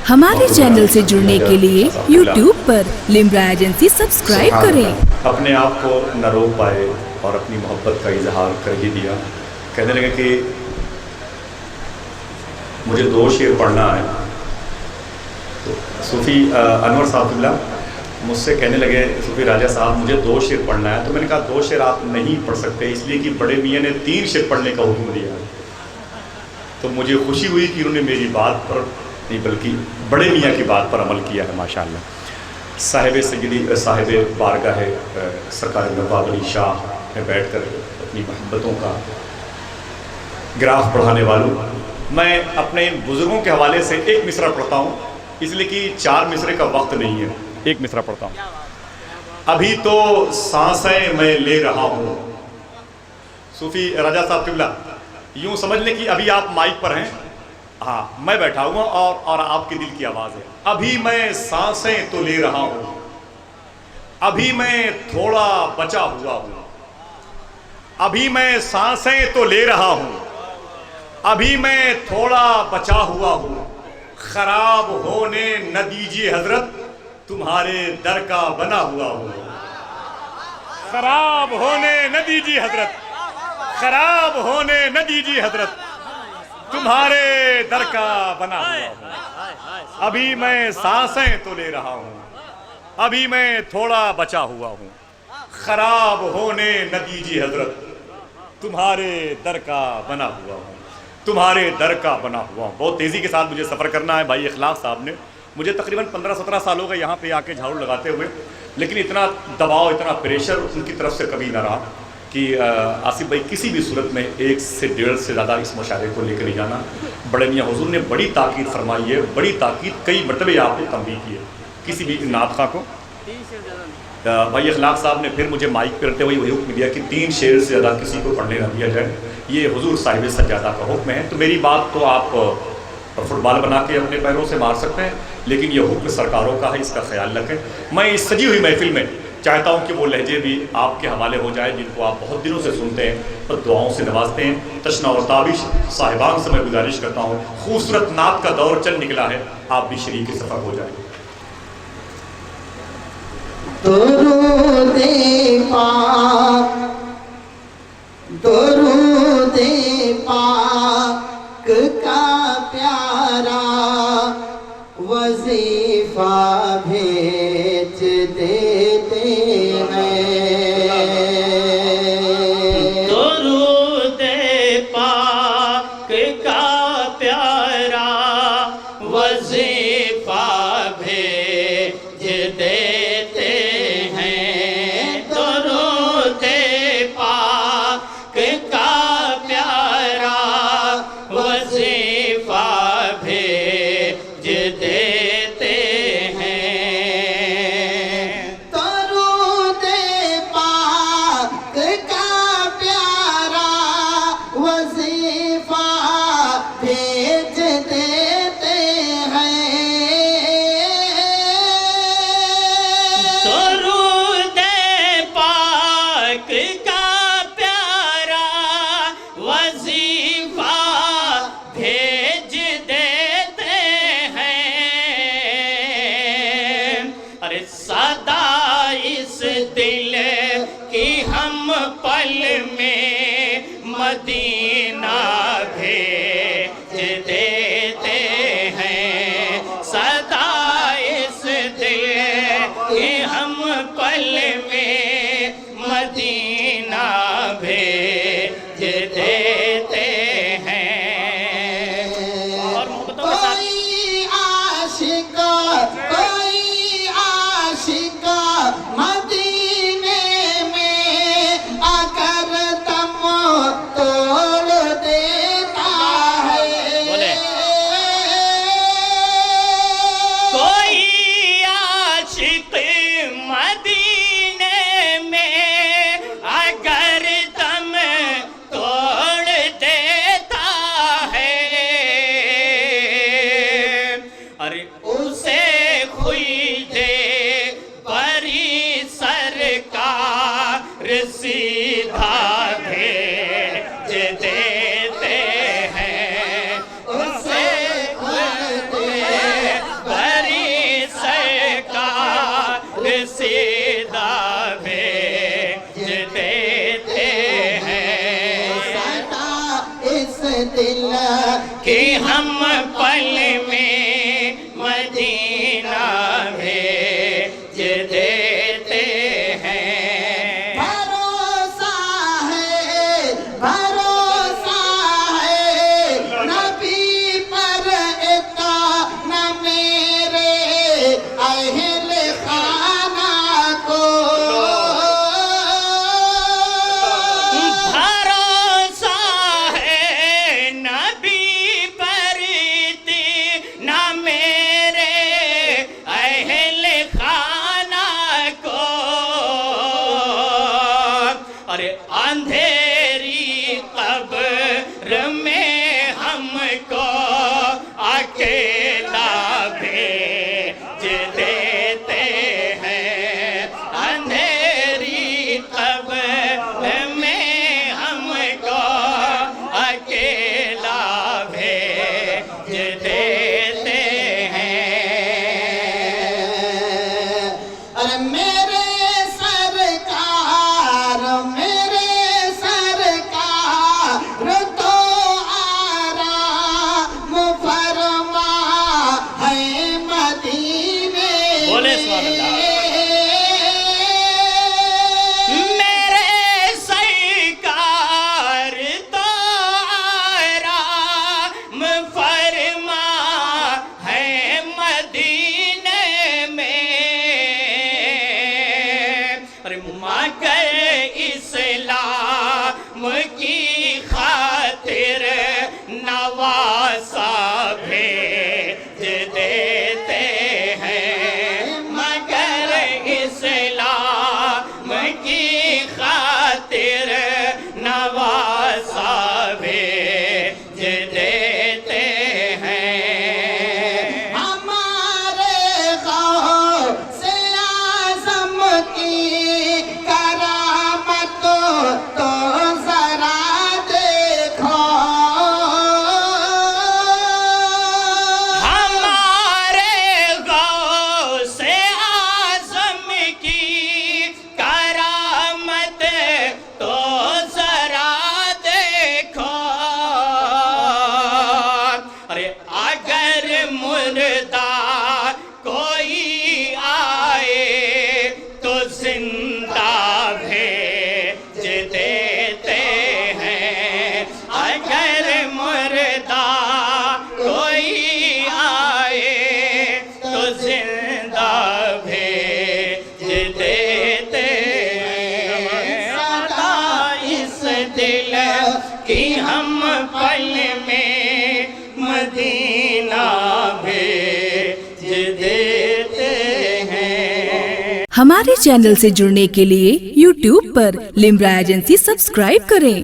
हमारे चैनल से जुड़ने के लिए YouTube पर लिम्रा एजेंसी सब्सक्राइब करें। अपने आप को न रोक पाए और अपनी मोहब्बत का इजहार कर ही दिया। कहने लगे कि मुझे 2 शेर पढ़ना है। तो सूफ़ी अनवर साहब मुझसे कहने लगे, सूफ़ी राजा साहब मुझे 2 शेर पढ़ना है। तो मैंने कहा 2 शेर आप नहीं पढ़ सकते, इसलिए कि बड़े मियाँ ने 3 शेर पढ़ने का हुक्म दिया। तो मुझे खुशी हुई कि उन्होंने मेरी बात पर नहीं बल्कि बड़े मियाँ की बात पर अमल किया है। माशाअल्लाह। साहिब सज्जदी साहिब बारगाह सरकार नवाब अली शाह में बैठकर अपनी मोहब्बतों का ग्राफ बढ़ाने वालों, मैं अपने बुज़ुर्गों के हवाले से एक मिसरा पढ़ता हूँ, इसलिए कि 4 मिसरे का वक्त नहीं है। एक मिसरा पढ़ता हूँ। अभी तो सांसें मैं ले रहा हूँ। सूफ़ी राजा साहब किबला, यूँ समझ लें कि अभी आप माइक पर हैं, हाँ मैं बैठा हुआ और आपके दिल की आवाज़ है। अभी मैं सांसें तो ले रहा हूँ, अभी मैं थोड़ा बचा हुआ हूँ। अभी मैं सांसें तो ले रहा हूँ, अभी मैं थोड़ा बचा हुआ हूँ। खराब होने न दीजिए हजरत, तुम्हारे दर का बना हुआ हूँ। खराब होने न दीजिए हजरत, खराब होने न दीजिए हजरत, तुम्हारे दर का बना हुआ हूँ। अभी मैं सांसें तो ले रहा हूँ, अभी मैं थोड़ा बचा हुआ हूँ। खराब होने न दीजिए हजरत, तुम्हारे दर का बना हुआ हूँ। तुम्हारे दर का बना हुआ हूँ। बहुत तेज़ी के साथ मुझे सफ़र करना है। भाई इखलाक साहब ने मुझे तकरीबन 15-17 साल हो गए यहाँ पे आके झाड़ू लगाते हुए, लेकिन इतना दबाव, इतना प्रेशर उनकी तरफ से कभी ना रहा कि आसिफ भाई किसी भी सूरत में 1 से 1.5 से ज़्यादा इस मुशायरे को लेकर नहीं जाना। बड़े मियाँ हुजूर ने बड़ी ताकीद फरमाई है, बड़ी ताकीद, कई मरतबे आपको तंबीह की है किसी भी नात ख़्वाह को। भाई अखलाक साहब ने फिर मुझे माइक पर रहते हुए वही हुक्म दिया कि 3 शेर से ज़्यादा किसी को पढ़ने ना दिया जाए। ये हुजूर साहिब सज्जादा का हुक्म है। तो मेरी बात तो आप फुटबॉल बना के अपने पैरों से मार सकते हैं, लेकिन यह हुक्म सरकारों का है, इसका ख्याल रखें। मैं इस सजी हुई महफिल में चाहता हूँ कि वो लहजे भी आपके हवाले हो जाए जिनको आप बहुत दिनों से सुनते हैं और दुआओं से नवाजते हैं। तशना और ताबिश साहिबान से मैं गुजारिश करता हूँ, खूबसूरत नात का दौर चल निकला है, आप भी शरीक सफ़र हो जाए। दुरूदे पाक, दुरूदे पाक का प्यारा वजीफा भेज देते हैं। दुरूदे पाक का प्यारा वजीफा भेज देते हैं। दुरूदे पाक का प्यारा वजीफा भेज देते हैं। दुरूदे पाक का प्यारा वजीफा भेज देते हैं। दुरूदे पाक का प्यारा वजीफा भेज देते हैं। अरे सदा इस दिल की हम पल में मदीना भेज देते हैं। सदा इस दिल की हम पल में मदीना भेज देते हैं। और मोहब्बतों के साथ कोई आशिक मदीने में अगर दम तोड़ देता है। बोले कोई आशिक मदीने में अगर दम तोड़ देता है, अरे उसे खुईदे बड़ी सरकार सीधा भेज देते हैं। उसे खुईदे है मदीने बोले सुभान अल्लाह। मेरे सरकार तो आराम फरमा है मदीने में, अरे मगर इस्लाम की खातिर नवासा भेज देते हैं, मगर इस्लाम की खातिर नवासा भेज देते हैं। हमारे गौसे आज़म की करामत तो जरा देखो, हमारे गौसे आज़म की करामत तो जरा देखो, अरे अगर मुर्दा कोई आए तो जिंदा भेज देते हैं, अगर मुर्दा कोई आए तो जिंदा भेज देते हैं। सदा इस दिल की हम पल में मदीना भेज देते हैं। हमारे चैनल से जुड़ने के लिए YouTube पर लिम्रा एजेंसी सब्सक्राइब करें।